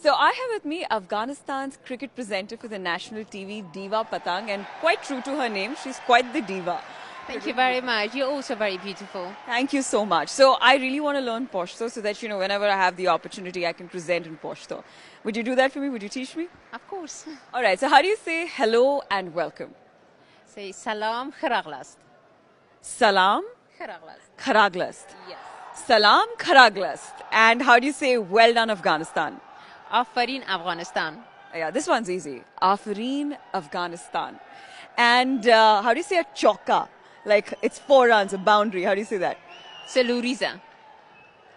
So I have with me Afghanistan's cricket presenter for the national TV, Diva Patang, and quite true to her name, she's quite the diva. Thank you very much. You're also very beautiful. Thank you so much. So I really want to learn Pashto so that, whenever I have the opportunity, I can present in Pashto. Would you do that for me? Would you teach me? Of course. All right, so how do you say hello and welcome? Say salam kharaglast. Salam Kharaglast. Kharaglast. Yes. Salam Kharaglast. And how do you say well done Afghanistan? Afarin Afghanistan. Yeah, this one's easy. Afreen Afghanistan. And how do you say a chokka? Like it's 4 runs, a boundary. How do you say that? Saluriza.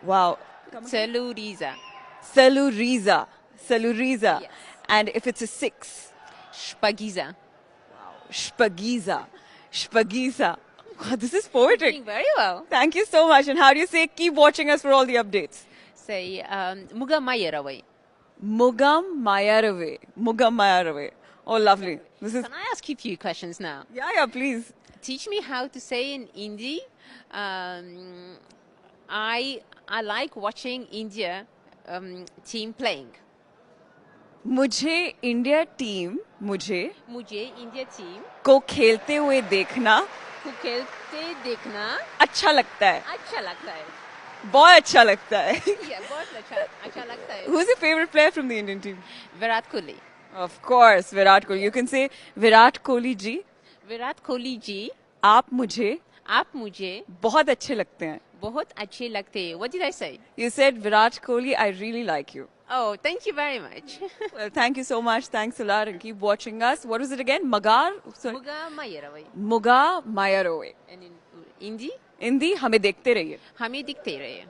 Wow. Saluriza. Saluriza. Saluriza. Yes. And if it's a 6? Shpagiza. Shpagiza. Shpagiza. Wow, this is poetic. Doing very well. Thank you so much. And how do you say keep watching us for all the updates? Say Muga Mayeraway. Mugam Mayarave. Mugam Mayarave. Oh, lovely. This is. Can I ask you a few questions now? Yeah, please. Teach me how to say in Hindi. I like watching India team playing. मुझे India team मुझे India team को खेलते हुए देखना को खेलते देखना अच्छा लगता है अच्छा लगता है. बहुत अच्छा लगता है Yeah, बहुत अच्छा लगता है. Who's your favorite player from the Indian team? Virat Kohli. Of course, Virat Kohli. You can say Virat Kohli ji, Virat Kohli ji आप मुझे आप मुझे बहुत अच्छे लगते हैं. बहुत अच्छे लगते हैं. What did I say? You said Virat Kohli, I really like you. Oh, thank you very much. Well, thank you so much. Thanks a lot and keep watching us. What was it again? Magar? Sorry. Muga मायरावई. Muga Mayaroe. And in Hindi Hindi, हमें देखते रहिए. हमें दिखते रहे.